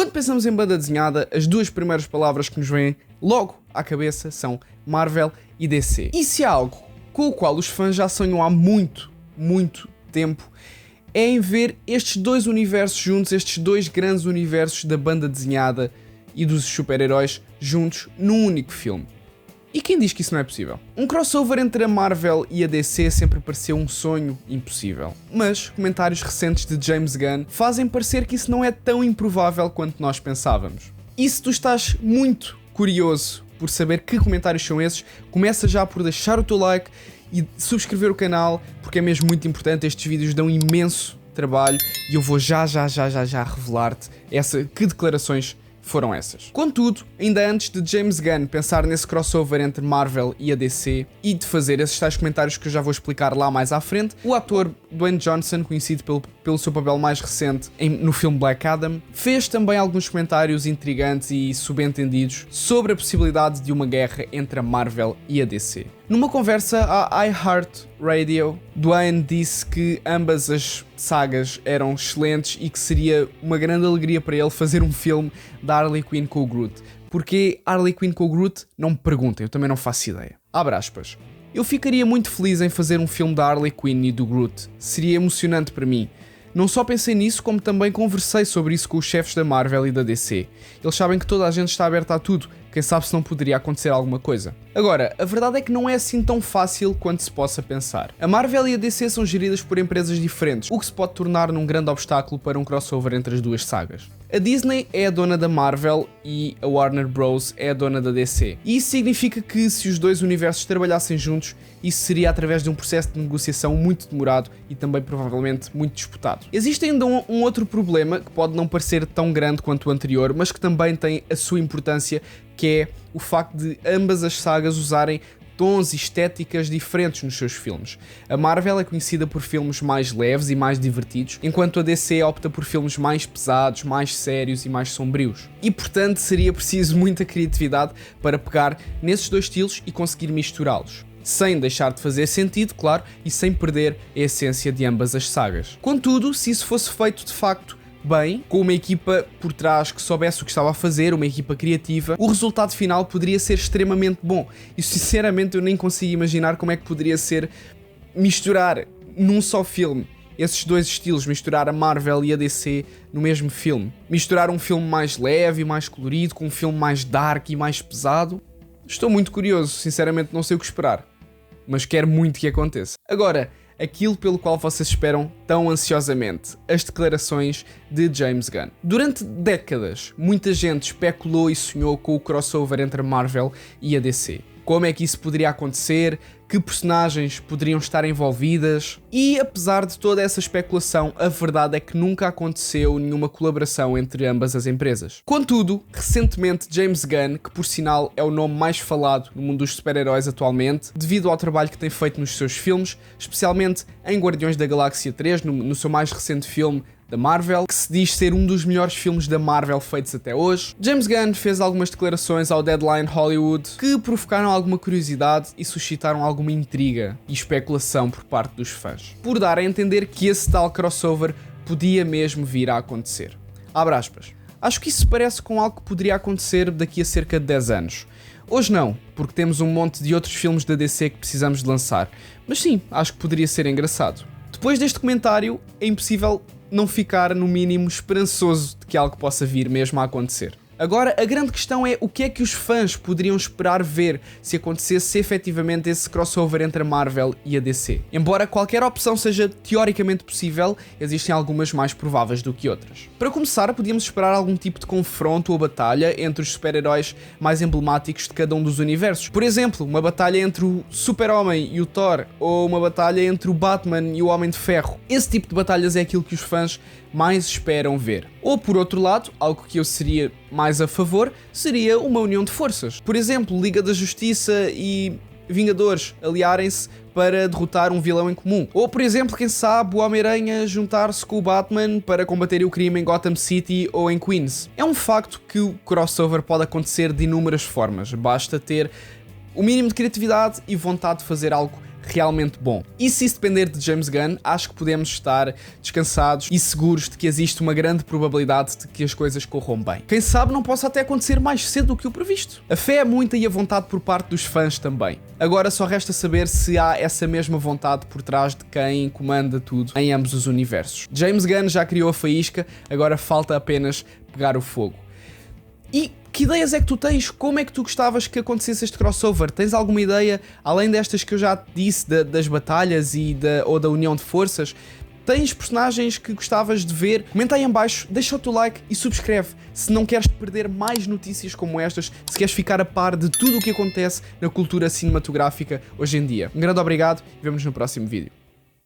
Quando pensamos em banda desenhada, as duas primeiras palavras que nos vêm logo à cabeça são Marvel e DC. E se há algo com o qual os fãs já sonham há muito tempo, é em ver estes dois universos juntos, estes dois grandes universos da banda desenhada e dos super-heróis juntos num único filme. E quem diz que isso não é possível? Um crossover entre a Marvel e a DC sempre pareceu um sonho impossível. Mas comentários recentes de James Gunn fazem parecer que isso não é tão improvável quanto nós pensávamos. E se tu estás muito curioso por saber que comentários são esses, começa já por deixar o teu like e subscrever o canal, porque é mesmo muito importante. Estes vídeos dão imenso trabalho e eu vou já revelar-te que declarações foram essas. Contudo, ainda antes de James Gunn pensar nesse crossover entre Marvel e a DC e de fazer esses tais comentários que eu já vou explicar lá mais à frente, o ator Dwayne Johnson, conhecido pelo seu papel mais recente no filme Black Adam, fez também alguns comentários intrigantes e subentendidos sobre a possibilidade de uma guerra entre a Marvel e a DC. Numa conversa à iHeartRadio, Dwayne disse que ambas as sagas eram excelentes e que seria uma grande alegria para ele fazer um filme da Harley Quinn com o Groot. Porque Harley Quinn com o Groot? Não me perguntem, eu também não faço ideia. Abre aspas. Eu ficaria muito feliz em fazer um filme da Harley Quinn e do Groot. Seria emocionante para mim. Não só pensei nisso, como também conversei sobre isso com os chefes da Marvel e da DC. Eles sabem que toda a gente está aberta a tudo. Quem sabe se não poderia acontecer alguma coisa. Agora, a verdade é que não é assim tão fácil quanto se possa pensar. A Marvel e a DC são geridas por empresas diferentes, o que se pode tornar num grande obstáculo para um crossover entre as duas sagas. A Disney é a dona da Marvel e a Warner Bros. É a dona da DC. E isso significa que se os dois universos trabalhassem juntos, isso seria através de um processo de negociação muito demorado e também provavelmente muito disputado. Existe ainda um outro problema que pode não parecer tão grande quanto o anterior, mas que também tem a sua importância, que é o facto de ambas as sagas usarem tons e estéticas diferentes nos seus filmes. A Marvel é conhecida por filmes mais leves e mais divertidos, enquanto a DC opta por filmes mais pesados, mais sérios e mais sombrios. E portanto seria preciso muita criatividade para pegar nesses dois estilos e conseguir misturá-los, sem deixar de fazer sentido, claro, e sem perder a essência de ambas as sagas. Contudo, se isso fosse feito de facto bem, com uma equipa por trás que soubesse o que estava a fazer, uma equipa criativa, o resultado final poderia ser extremamente bom. E sinceramente eu nem consigo imaginar como é que poderia ser misturar num só filme esses dois estilos, misturar a Marvel e a DC no mesmo filme. Misturar um filme mais leve e mais colorido com um filme mais dark e mais pesado. Estou muito curioso, sinceramente não sei o que esperar, mas quero muito que aconteça. Agora, aquilo pelo qual vocês esperam tão ansiosamente, as declarações de James Gunn. Durante décadas, muita gente especulou e sonhou com o crossover entre a Marvel e a DC. Como é que isso poderia acontecer? Que personagens poderiam estar envolvidas? E apesar de toda essa especulação, a verdade é que nunca aconteceu nenhuma colaboração entre ambas as empresas. Contudo, recentemente James Gunn, que por sinal é o nome mais falado no mundo dos super-heróis atualmente, devido ao trabalho que tem feito nos seus filmes, especialmente em Guardiões da Galáxia 3, no seu mais recente filme da Marvel, que se diz ser um dos melhores filmes da Marvel feitos até hoje, James Gunn fez algumas declarações ao Deadline Hollywood que provocaram alguma curiosidade e suscitaram alguma intriga e especulação por parte dos fãs, por dar a entender que esse tal crossover podia mesmo vir a acontecer. Abre aspas. Acho que isso se parece com algo que poderia acontecer daqui a cerca de 10 anos. Hoje não, porque temos um monte de outros filmes da DC que precisamos de lançar, mas sim, acho que poderia ser engraçado. Depois deste comentário, é impossível não ficar, no mínimo, esperançoso de que algo possa vir mesmo a acontecer. Agora, a grande questão é o que é que os fãs poderiam esperar ver se acontecesse efetivamente esse crossover entre a Marvel e a DC. Embora qualquer opção seja teoricamente possível, existem algumas mais prováveis do que outras. Para começar, podíamos esperar algum tipo de confronto ou batalha entre os super-heróis mais emblemáticos de cada um dos universos. Por exemplo, uma batalha entre o Super-Homem e o Thor, ou uma batalha entre o Batman e o Homem de Ferro. Esse tipo de batalhas é aquilo que os fãs mais esperam ver. Ou por outro lado, algo que eu seria mais a favor, seria uma união de forças. Por exemplo, Liga da Justiça e Vingadores aliarem-se para derrotar um vilão em comum. Ou, por exemplo, quem sabe, o Homem-Aranha juntar-se com o Batman para combater o crime em Gotham City ou em Queens. É um facto que o crossover pode acontecer de inúmeras formas. Basta ter o mínimo de criatividade e vontade de fazer algo realmente bom. E se isso depender de James Gunn, acho que podemos estar descansados e seguros de que existe uma grande probabilidade de que as coisas corram bem. Quem sabe não possa até acontecer mais cedo do que o previsto. A fé é muita e a vontade por parte dos fãs também. Agora só resta saber se há essa mesma vontade por trás de quem comanda tudo em ambos os universos. James Gunn já criou a faísca, agora falta apenas pegar o fogo. E que ideias é que tu tens? Como é que tu gostavas que acontecesse este crossover? Tens alguma ideia, além destas que eu já te disse, das batalhas ou da união de forças? Tens personagens que gostavas de ver? Comenta aí em baixo, deixa o teu like e subscreve se não queres perder mais notícias como estas, se queres ficar a par de tudo o que acontece na cultura cinematográfica hoje em dia. Um grande obrigado e vemo-nos no próximo vídeo.